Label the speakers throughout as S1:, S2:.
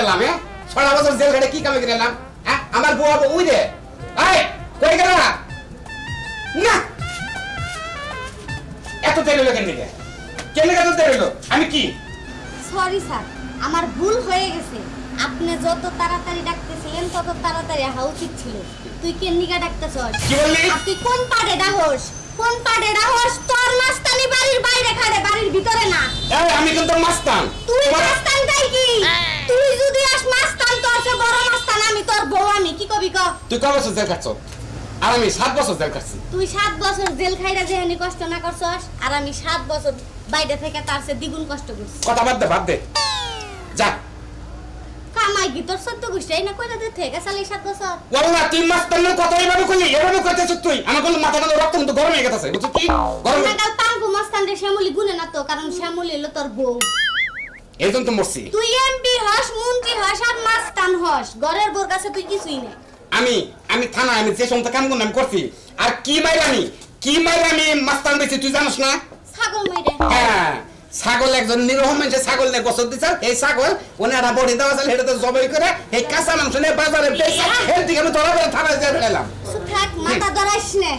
S1: এলাম? 6 বছর জেল খেটে কি কামে করে এলাম? হ্যাঁ, আমার বউ ওই রে। এই কই গেল না? না এত দেরি হলো কেন দিকে? কেন এত দেরি হলো? আমি কি?
S2: সরি স্যার, আমার ভুল হয়ে গেছে। আপনি যত তাড়াতাড়ি ডাকতেছিলেন তত তাড়াতাড়ি আসা উচিত ছিল। তুই কেন্নিকা ডাকতেছস?
S1: কি বললি?
S2: আর তুই কোন পাড়ে ডাহস? কোন পাড়ে ডাহস? তোর মাস্তানি বাড়ির বাইরে খাড়ে, বাড়ির ভিতরে না।
S1: এই আমি কিন্তু মাস্তান।
S2: তুই মাস্তান তাই কি? তুই যদি আস মাস্তান তোর চেয়ে বড় মাস্তান আমি, তোর বউ আমি। কি কবি ক?
S1: তুই কয় বছর জেল কাটছ? আর আমি 7 বছর জেল কাটছি।
S2: তুই 7 বছর জেল খাইরা যেহানি কষ্ট না করছস, আর আমি 7 বছর বাইরে থেকে তার চেয়ে দ্বিগুণ কষ্ট করছি।
S1: কথা বাদ দে যা।
S2: কামাই কি তোর সত্য গুষ্টাই না কইরা দে থেকে চালাই 7 বছর।
S1: ওয়াল্লাহ তুই মাস্তানের কথা এইভাবে কইলি, এভাবে কইতেছ তুই। আমার বল মাথা কান রক্ত কিন্তু গরম হয়ে গেছে, বুঝছ কি? গরম
S2: না কাল পাঙ্কু মাস্তান রে শ্যামলি গুনে না তো, কারণ শ্যামলি হলো তোর বউ।
S1: এইজন তো মরছি।
S2: তুই এমপি হস, মন্ত্রী হস, আর মাস্তান হস, ঘরের বোর কাছে তুই কিছুই না।
S1: আমি থানা আমি যে সমস্ত কাম করলাম করছি। আর কি মাইরা আমি মাস্তান বেশি তুই জানিস না?
S2: ছাগল মাইরে।
S1: হ্যাঁ, ছাগল একজন নিরহ মানুষে ছাগল নিয়ে গোসল দিছে। এই ছাগল ওনারা বডি দেওয়া আছে, এটা তো জবাই করে এই কাঁচা মাংস নিয়ে বাজারে বেচে এর দিকে আমি ধরা করে থানায় যেয়ে ফেলাম।
S2: সুথাক মাথা ধরাইস নে।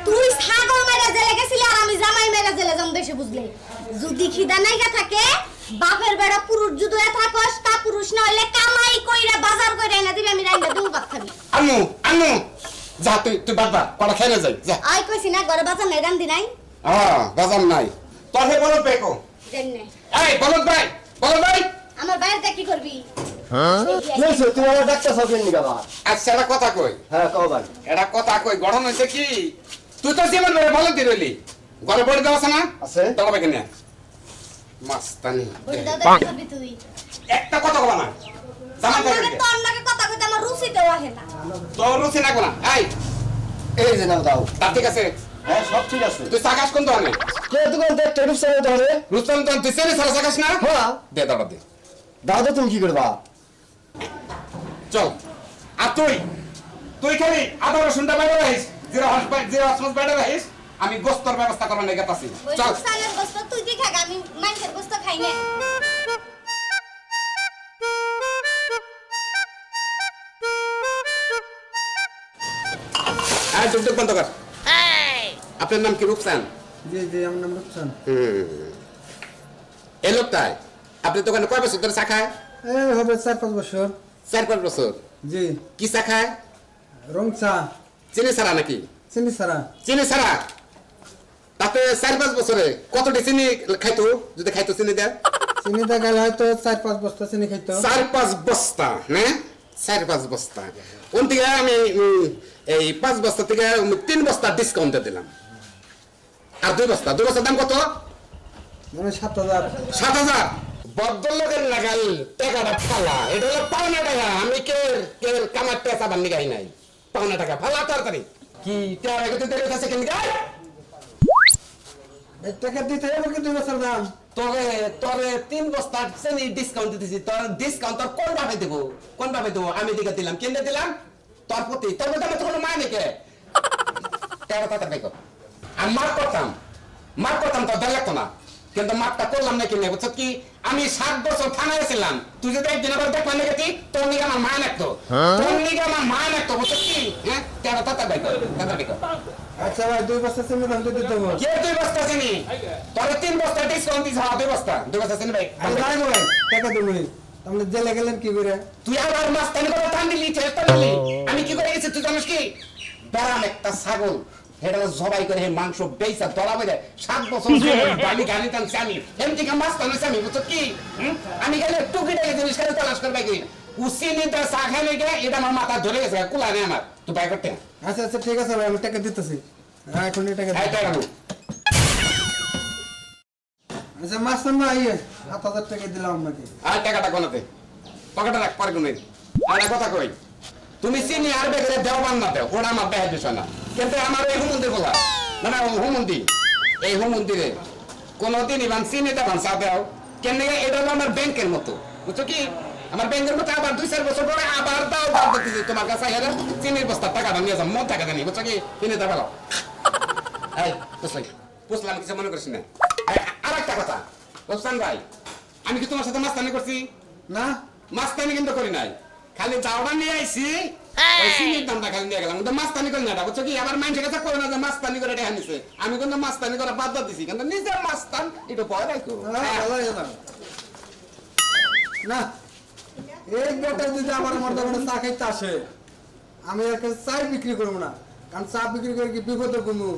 S2: তুই ছাগল মাইরা জেলে গেছিলি, আর আমি জামাই মাইরা জেলে যাম দেশে, বুঝলে? যদি খিদা নাইগা থাকে, বাপের বেড়া পুরুষ যদি থাকস, তা পুরুষ না হইলে কামাই কইরা বাজার কইরা এনে দিবি, আমি রাইন্দা দেবো ভাত খাবি।
S1: আম্মু যা তুই বাবা কড়া খেয়ে যাই যা।
S2: আই কইছি না ঘরে বাজার নাই, রান্ধি নাই।
S1: বাজার নাই তোর হে বলো পেকো।
S2: জেনে
S1: এই বলদ ভাই
S2: আমার বাইরে কি করবি?
S3: লইছো তুমি আমার ডাক্তার সকেন নি বাবা।
S1: আচ্ছা এটা কথা কই।
S3: হ্যাঁ কও ভাই।
S1: এটা কথা কই গঠন হইছে কি? তুই তো জীবন ধরে বলদ দি রইলি। ঘরে বডি দেওয়া আছে না?
S3: আছে।
S1: তবে কেন মাস্তানি
S2: বলি দাদা কি করবি তুই?
S1: একটা কথা কবা না। জামাই
S2: আমাকে
S1: থাকে
S2: তো অন্যকে কথা কইতে আমার রুচিতেও আহে না।
S1: তোর রুচি না কোনা।
S3: এই যে নাও দাও।
S1: তা ঠিক আছে।
S3: হ্যাঁ সব ঠিক আছে।
S1: তুই চাকাস কোন দোকানে?
S3: কে দোকান থেকে টেরিফ সাইড ধরে?
S1: রুস্তম তো তুই সেরে সারা চাকাস না?
S3: হ্যাঁ।
S1: দে দাও দে।
S3: দাদা তুমি কি করবা?
S1: চল। আর তুই খালি আদা রসুনটা বাইরে রাখিস। জিরা হসপাস বাইরে রাখিস। আমি গোস্তর ব্যবস্থা করবার নিয়ে গেতাছি।
S2: ওই
S1: চল।
S2: সালের গোস্ত তুই কি খাগা, আমি মাংসের গোস্ত খাই না।
S1: আয় চুপ বন্ধ কর। আপনার নাম কি রূপসান?
S3: জি জি আমার নাম রূপসান।
S1: এই লোকটাই আপনি দোকানে কয় বছর ধরে চা খায়?
S3: এই হবে 4-5 বছর।
S1: 4-5 বছর।
S3: জি।
S1: কি চা খায়?
S3: রং চা।
S1: চিনি ছাড়া নাকি?
S3: চিনি ছাড়া।
S1: চিনি ছাড়া? তাতে 4-5 বছরে কতটি চিনি খাইতো? যদি খাইতো চিনি দেয়?
S3: চিনি দা গেল হয়তো 4-5 বস্তা চিনি খাইতো।
S1: 4-5 বস্তা না? 4-5 বস্তা। ওন থেকে আমি এই 5 বস্তা থেকে 3 বস্তা ডিসকাউন্টে দিলাম। আর 2 বস্তার দাম কত?
S3: মানে 7,000।
S1: 7,000। ভদ্রলোকের লাগাল টাকাটা ফালা, এটা হলো পাওনা টাকা। আমি কে কামার টাকা বান্নি গাই নাই। পাওনা টাকা ফালা তাড়াতাড়ি। কি টাকা কত দেরি আছে কেন গাই?
S3: এই টাকা দিতে হবে কিন্তু 2 বছর দাম।
S1: তোরে 3 বস্তা চিনি ডিসকাউন্ট দিতেছি। তোর ডিসকাউন্ট তোর কোন ভাবে দেব? আমি দিকে দিলাম। কেন দিলাম? তোর প্রতি তোর মধ্যে আমার কোনো মানে কে? টাকা তাড়াতাড়ি কর। আর মার করতাম তো দেড় লাগতো না, কিন্তু মাপটা করলাম না কিনে, বুঝছো কি? আমি 7 বছর থানায় ছিলাম। তুই যদি একদিন আবার দেখলাম নাকি তোর নিকে আমার মা নাকতো, বুঝছো কি? হ্যাঁ টাকা তাড়াতাড়ি কর।
S3: আচ্ছা ভাই 2 বস্তা চিনি দাম দিতে দেবো।
S1: কে 2 বস্তা চিনি? তোর 3 বস্তা ডিসকাউন্ট দিছ। 2 বস্তা চিনি ভাই।
S3: আমি যাই ভাই টাকা দেবো নি। আপনি জেলে গেলেন কি করে?
S1: তুই আমার মাস্তানি করে টান দিলি, চেষ্টা দিলি। আমি কি করে গেছি তুই জানিস কি? বেড়াম একটা ছাগল হেটা জবাই করে মাংস বেচা ধরা বেড়ে 7 বছর বালি গাড়ি টানছি আমি। এমনি মাছ টানছি আমি, বুঝছো কি? আমি গেলে টুকিটা জিনিস খালি তালাশ করবে কি উচিনিটা চা খাই লেগে এটা আমার মাথা ধরে গেছে, কুলা নেই আমার। তুই বাই করতে
S3: আচ্ছা আচ্ছা ঠিক আছে ভাই আমি টাকা দিতেছি। হ্যাঁ এখন টাকা আচ্ছা মাছ না আইয়ে 7,000 টাকা দিলাম আপনাকে।
S1: আর টাকাটা কোনাতে পকেটে রাখ, পারবো না। আর কথা কই, তুমি চিনি আর বেগরে দেও বান না দেও, ওটা আমার বেহার বিষয় না। কিন্তু আমার এই হুমন্দির বলা না, হুমন্দি এই হুমন্দিরে কোনদিন ইবান চিনি দেবান চা দেও কেন? এটা হলো আমার ব্যাংকের মতো, বুঝছো কি? আমার ব্যাংকের মতো আবার 2-4 বছর পরে আবার দাও দিতেছি তোমার কাছে হেরে চিনির বস্তা টাকাটা নিয়ে যাও, মন টাকা জানি, বুঝছো কি? চিনি দেওয়া ভালো। এই বুঝলাম কিছু মনে করিস না। আর একটা কথা রফসান ভাই, আমি কি তোমার সাথে মাস্তানি করছি?
S3: না
S1: মাস্তানি কিন্তু করি নাই খালি চাওড়া নিয়ে আইছি ওই চিনির দামটা খালি নিয়ে গেলাম কিন্তু মাস্তানি করি না এটা বুঝছো কি আবার মানুষের কাছে করে না যে মাস্তানি করে এটা নিছে আমি কিন্তু মাস্তানি করে বাদ দিছি কিন্তু নিজে মাস্তান একটু ভয় রাখো
S3: ভালো হয়ে গেল। না এই বেটা যদি আমার মধ্যে চা খাইতে আসে আমি একটা চাই বিক্রি করবো না কারণ চা বিক্রি করে কি বিপদে কমু